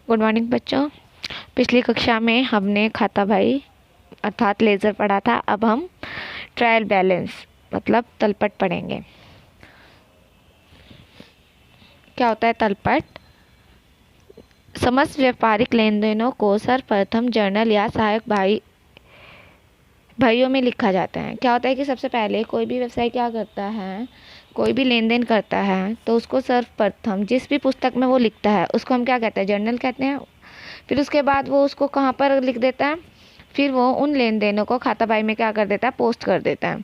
Good morning बच्चों। पिछली कक्षा में हमने खाता भाई अर्थात लेज़र पढ़ा था। अब हम ट्रायल बैलेंस मतलब तलपट पढ़ेंगे। क्या होता है तलपट? समस्त व्यापारिक लेन देनों को सर्वप्रथम जर्नल या सहायक भाइयों में लिखा जाता है। क्या होता है कि सबसे पहले कोई भी व्यवसाय क्या करता है, कोई भी लेन देन करता है तो उसको सर्वप्रथम जिस भी पुस्तक में वो लिखता है उसको हम क्या कहते हैं, जर्नल कहते हैं। फिर उसके बाद वो उसको कहाँ पर लिख देता है, फिर वो उन लेन देनों को खाता भाई में क्या कर देता है, पोस्ट कर देता है।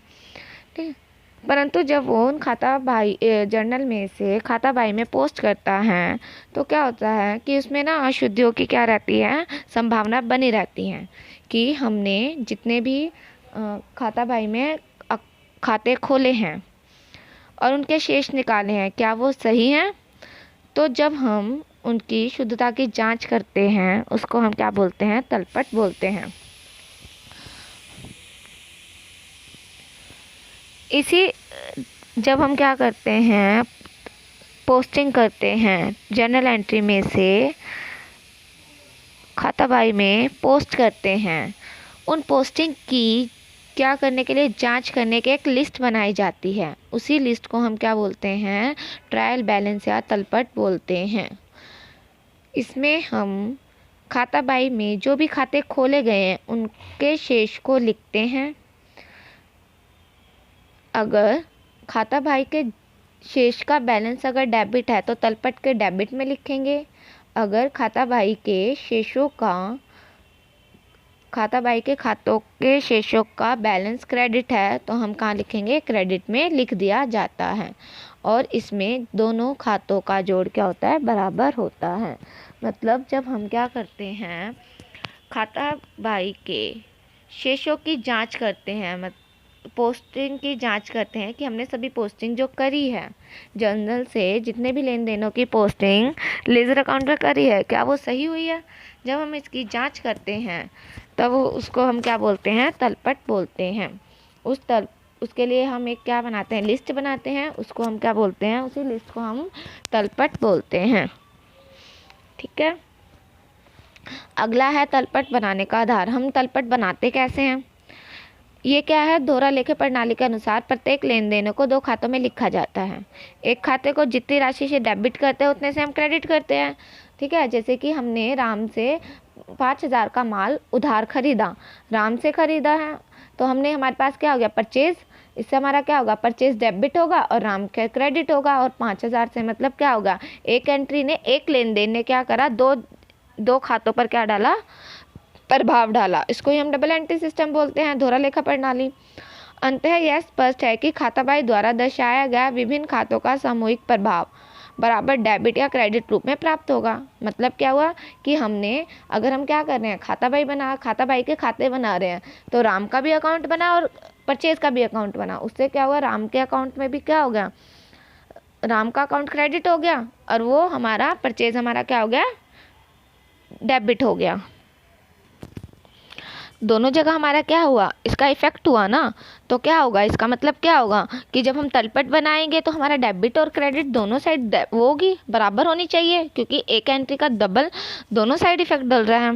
ठीक है। परंतु जब वो उन खाता भाई जर्नल में से खाता भाई में पोस्ट करता है तो क्या होता है कि उसमें ना अशुद्धियों की क्या रहती है, संभावना बनी रहती है कि हमने जितने भी खाता भाई में खाते खोले हैं और उनके शेष निकाले हैं क्या वो सही हैं। तो जब हम उनकी शुद्धता की जांच करते हैं उसको हम क्या बोलते हैं, तलपट बोलते हैं। इसी जब हम क्या करते हैं, पोस्टिंग करते हैं जर्नल एंट्री में से खाता भाई में पोस्ट करते हैं, उन पोस्टिंग की क्या करने के लिए, जांच करने के एक लिस्ट बनाई जाती है। उसी लिस्ट को हम क्या बोलते हैं, ट्रायल बैलेंस या तलपट बोलते हैं। इसमें हम खाता भाई में जो भी खाते खोले गए हैं उनके शेष को लिखते हैं। अगर खाता भाई के शेष का बैलेंस अगर डेबिट है तो तलपट के डेबिट में लिखेंगे। अगर खाता भाई के खातों के शेषों का बैलेंस क्रेडिट है तो हम कहाँ लिखेंगे, क्रेडिट में लिख दिया जाता है। और इसमें दोनों खातों का जोड़ क्या होता है, बराबर होता है। मतलब जब हम क्या करते हैं, खाता भाई के शेषों की जांच करते हैं, पोस्टिंग की जांच करते हैं कि हमने सभी पोस्टिंग जो करी है जर्नल से, जितने भी लेन देनों की पोस्टिंग लेजर अकाउंट में करी है क्या वो सही हुई है। जब हम इसकी जांच करते हैं तब उसको हम क्या बोलते हैं, तलपट बोलते हैं। उसके लिए हम एक क्या बनाते हैं, लिस्ट बनाते हैं, उसको हम क्या बोलते हैं, उसी लिस्ट को हम तलपट बोलते हैं। ठीक है। अगला है तलपट बनाने का आधार। हम तलपट बनाते कैसे हैं, ये क्या है, दोहरा लेखा प्रणाली के अनुसार प्रत्येक लेन देनों को दो खातों में लिखा जाता है। एक खाते को जितनी राशि से डेबिट करते हैं उतने से हम क्रेडिट करते हैं। ठीक है। जैसे कि हमने राम से 5,000 का माल उधार खरीदा, राम से खरीदा है तो हमने, हमारे पास क्या हो गया, परचेज। इससे हमारा क्या होगा, परचेज डेबिट होगा और राम का क्रेडिट होगा। और 5,000 से मतलब क्या होगा, एक एंट्री ने, एक लेन देन ने क्या करा, दो खातों पर क्या डाला, प्रभाव डाला। इसको ही हम डबल एंट्री सिस्टम बोलते हैं, दोहरा लेखा प्रणाली। अंततः यह स्पष्ट है कि खाता भाई द्वारा दर्शाया गया विभिन्न खातों का सामूहिक प्रभाव बराबर डेबिट या क्रेडिट रूप में प्राप्त होगा। मतलब क्या हुआ कि हमने, अगर हम क्या कर रहे हैं, खाता भाई के खाते बना रहे हैं तो राम का भी अकाउंट बना और परचेज का भी अकाउंट बना। उससे क्या हुआ, राम के अकाउंट में भी क्या हो गया, राम का अकाउंट क्रेडिट हो गया और वो हमारा परचेज हमारा क्या हो गया, डेबिट हो गया। दोनों जगह हमारा क्या हुआ, इसका इफेक्ट हुआ ना। तो क्या होगा, इसका मतलब क्या होगा कि जब हम तलपट बनाएंगे तो हमारा डेबिट और क्रेडिट दोनों साइड वो होगी, बराबर होनी चाहिए, क्योंकि एक एंट्री का डबल दोनों साइड इफेक्ट डल रहा है।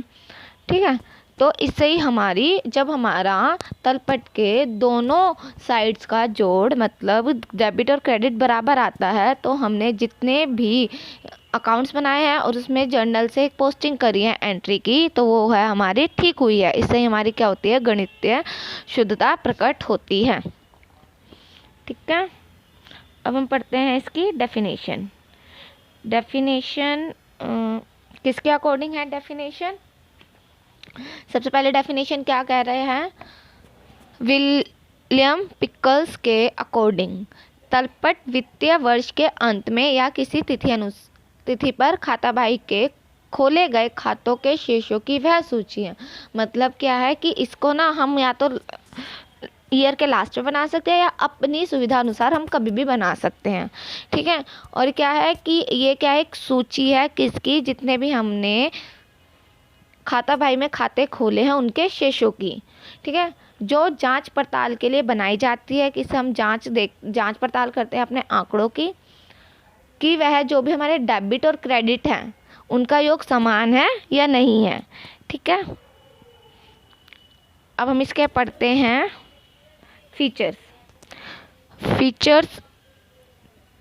ठीक है। तो इससे ही हमारी, जब हमारा तलपट के दोनों साइड्स का जोड़ मतलब डेबिट और क्रेडिट बराबर आता है तो हमने जितने भी अकाउंट्स बनाए हैं और उसमें जर्नल से एक पोस्टिंग करी है एंट्री की तो वो है हमारी ठीक हुई है। इससे ही हमारी क्या होती है, गणितीय शुद्धता प्रकट होती है। ठीक है। अब हम पढ़ते हैं इसकी डेफिनेशन। किसके अकॉर्डिंग है डेफिनेशन, सबसे पहले डेफिनेशन क्या कह रहे हैं, विलियम पिकल्स के अकॉर्डिंग तलपट वित्तीय वर्ष के अंत में या किसी तिथि पर खाता भाई के खोले गए खातों के शेषों की वह सूची है। मतलब क्या है कि इसको ना हम या तो ईयर के लास्ट में बना सकते हैं या अपनी सुविधा अनुसार हम कभी भी बना सकते हैं। ठीक है। और क्या है कि ये क्या, एक सूची है किसकी, जितने भी हमने खाता भाई में खाते खोले हैं उनके शेषों की। ठीक है। जो जांच पड़ताल के लिए बनाई जाती है कि हम जांच पड़ताल करते हैं अपने आंकड़ों की कि वह जो भी हमारे डेबिट और क्रेडिट हैं उनका योग समान है या नहीं है। ठीक है, अब हम इसके पढ़ते हैं फीचर्स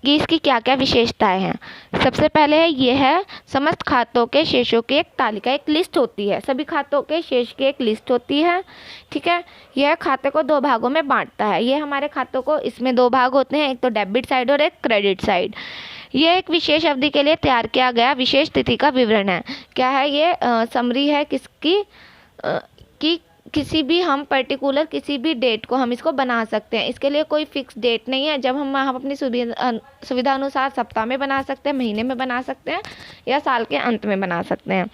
कि इसकी क्या क्या विशेषताएं हैं। सबसे पहले ये है समस्त खातों के शेषों की एक तालिका, एक लिस्ट होती है, सभी खातों के शेष की एक लिस्ट होती है। ठीक है, यह खाते को दो भागों में बांटता है। ये हमारे खातों को, इसमें दो भाग होते हैं, एक तो डेबिट साइड और एक क्रेडिट साइड। ये एक विशेष अवधि के लिए तैयार किया गया विशेष तिथि का विवरण है। क्या है ये? समरी है किसकी? कि किसी भी हम पर्टिकुलर किसी भी डेट को हम इसको बना सकते हैं। इसके लिए कोई फिक्स डेट नहीं है। जब हम अपनी सुविधा अनुसार सप्ताह में बना सकते हैं, महीने में बना सकते हैं या साल के अंत में बना सकते हैं।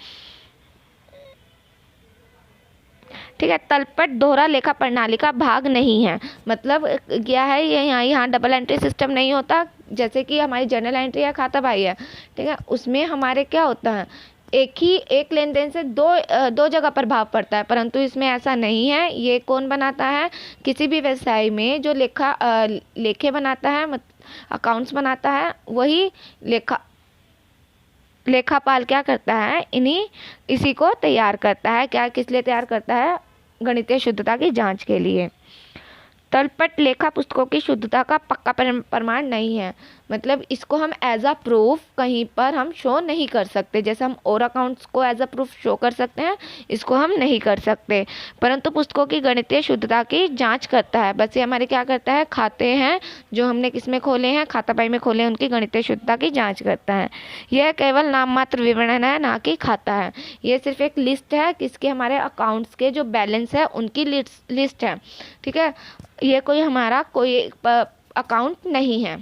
ठीक है, तलपट दोहरा लेखा प्रणाली का भाग नहीं है। मतलब क्या है, ये यहाँ डबल एंट्री सिस्टम नहीं होता, जैसे कि हमारी जर्नल एंट्री या खाता बही है। ठीक है, उसमें हमारे क्या होता है, एक लेन देन से दो जगह प्रभाव पड़ता है, परंतु इसमें ऐसा नहीं है। ये कौन बनाता है? किसी भी व्यवसाय में जो लेखे बनाता है, अकाउंट्स बनाता है, वही लेखापाल क्या करता है, इसी को तैयार करता है। क्या, किस लिए तैयार करता है? गणितीय शुद्धता की जांच के लिए। तलपट लेखा पुस्तकों की शुद्धता का पक्का प्रमाण नहीं है। मतलब इसको हम एज अ प्रूफ कहीं पर हम शो नहीं कर सकते। जैसे हम और अकाउंट्स को एज अ प्रूफ शो कर सकते हैं, इसको हम नहीं कर सकते। परंतु पुस्तकों की गणितीय शुद्धता की जांच करता है। बस ये हमारे क्या करता है, खाते हैं जो हमने किसमें खोले हैं, खाता बही में खोले हैं, उनकी गणितीय शुद्धता की जाँच करता है। यह केवल नाम मात्र विवरण है, ना कि खाता है। ये सिर्फ एक लिस्ट है किसके, हमारे अकाउंट्स के जो बैलेंस है उनकी लिस्ट है। ठीक है, ये कोई अकाउंट नहीं है।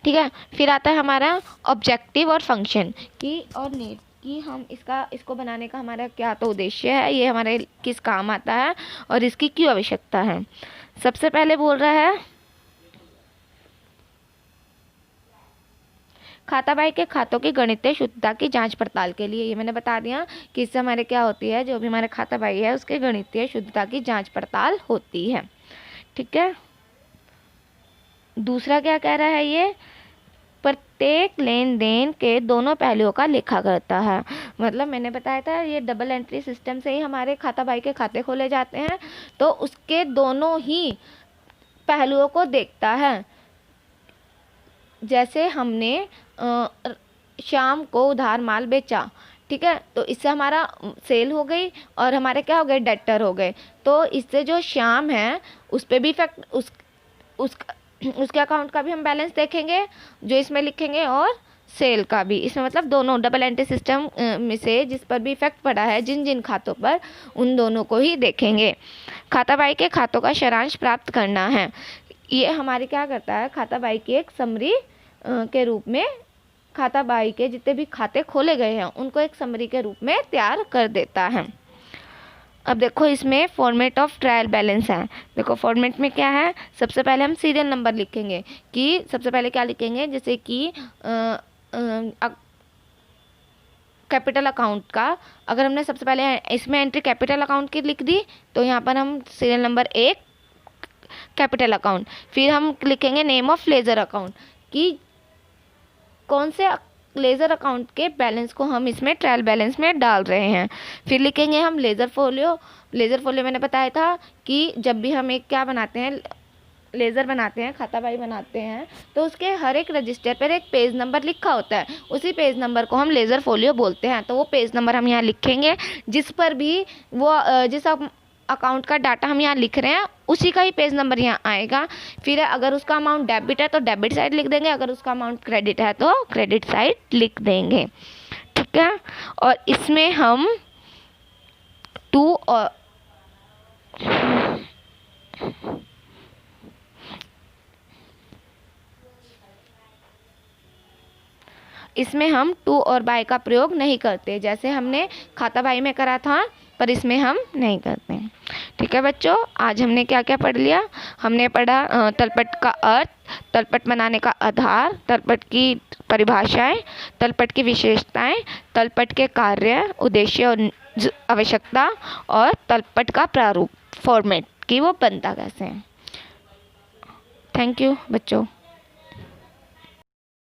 ठीक है, फिर आता है हमारा ऑब्जेक्टिव और फंक्शन कि हम इसको बनाने का हमारा क्या तो उद्देश्य है, ये हमारे किस काम आता है और इसकी क्यों आवश्यकता है। सबसे पहले बोल रहा है खाता बही के खातों की गणितीय शुद्धता की जांच पड़ताल के लिए। ये मैंने बता दिया कि इससे हमारे क्या होती है, जो भी हमारे खाता बही है उसके गणितीय शुद्धता की जांच पड़ताल होती है। ठीक है, दूसरा क्या कह रहा है, ये प्रत्येक लेन देन के दोनों पहलुओं का लेखा करता है। मतलब मैंने बताया था ये डबल एंट्री सिस्टम से ही हमारे खाता बही के खाते खोले जाते हैं, तो उसके दोनों ही पहलुओं को देखता है। जैसे हमने शाम को उधार माल बेचा, ठीक है, तो इससे हमारा सेल हो गई और हमारे क्या हो गए, डेटर हो गए। तो इससे जो श्याम है उस पर भी इफेक्ट, उसके अकाउंट का भी हम बैलेंस देखेंगे जो इसमें लिखेंगे, और सेल का भी। इसमें मतलब दोनों डबल एंट्री सिस्टम में से जिस पर भी इफेक्ट पड़ा है, जिन खातों पर, उन दोनों को ही देखेंगे। खाता बही के खातों का सारांश प्राप्त करना है। ये हमारे क्या करता है, खाता बही की एक समरी के रूप में खाता बही के जितने भी खाते खोले गए हैं उनको एक समरी के रूप में तैयार कर देता है। अब देखो इसमें फॉर्मेट ऑफ ट्रायल बैलेंस है। देखो फॉर्मेट में क्या है, सबसे पहले हम सीरियल नंबर लिखेंगे। कि सबसे पहले क्या लिखेंगे, जैसे कि कैपिटल अकाउंट का अगर हमने सबसे पहले इसमें एंट्री कैपिटल अकाउंट की लिख दी, तो यहाँ पर हम सीरियल नंबर 1 कैपिटल अकाउंट। फिर हम लिखेंगे नेम ऑफ लेजर अकाउंट, कि कौन से लेजर अकाउंट के बैलेंस को हम इसमें ट्रायल बैलेंस में डाल रहे हैं। फिर लिखेंगे हम लेजर फोलियो। लेजर फोलियो मैंने बताया था कि जब भी हम एक क्या बनाते हैं, लेजर बनाते हैं, खाता बही बनाते हैं, तो उसके हर एक रजिस्टर पर एक पेज नंबर लिखा होता है। उसी पेज नंबर को हम लेजर फोलियो बोलते हैं। तो वो पेज नंबर हम यहाँ लिखेंगे, जिस पर भी वो जिस अकाउंट का डाटा हम यहाँ लिख रहे हैं उसी का ही पेज नंबर यहाँ आएगा। फिर अगर उसका अमाउंट डेबिट है तो डेबिट साइड लिख देंगे, अगर उसका अमाउंट क्रेडिट है तो क्रेडिट साइड लिख देंगे। ठीक है, और इसमें हम टू और बाय का प्रयोग नहीं करते, जैसे हमने खाता बही में करा था, पर इसमें हम नहीं करते हैं। ठीक है बच्चों, आज हमने क्या क्या पढ़ लिया। हमने पढ़ा तलपट का अर्थ, तलपट बनाने का आधार, तलपट की परिभाषाएं, तलपट की विशेषताएं, तलपट के कार्य, उद्देश्य और आवश्यकता, और तलपट का प्रारूप फॉर्मेट कि वो बनता कैसे है। थैंक यू बच्चों।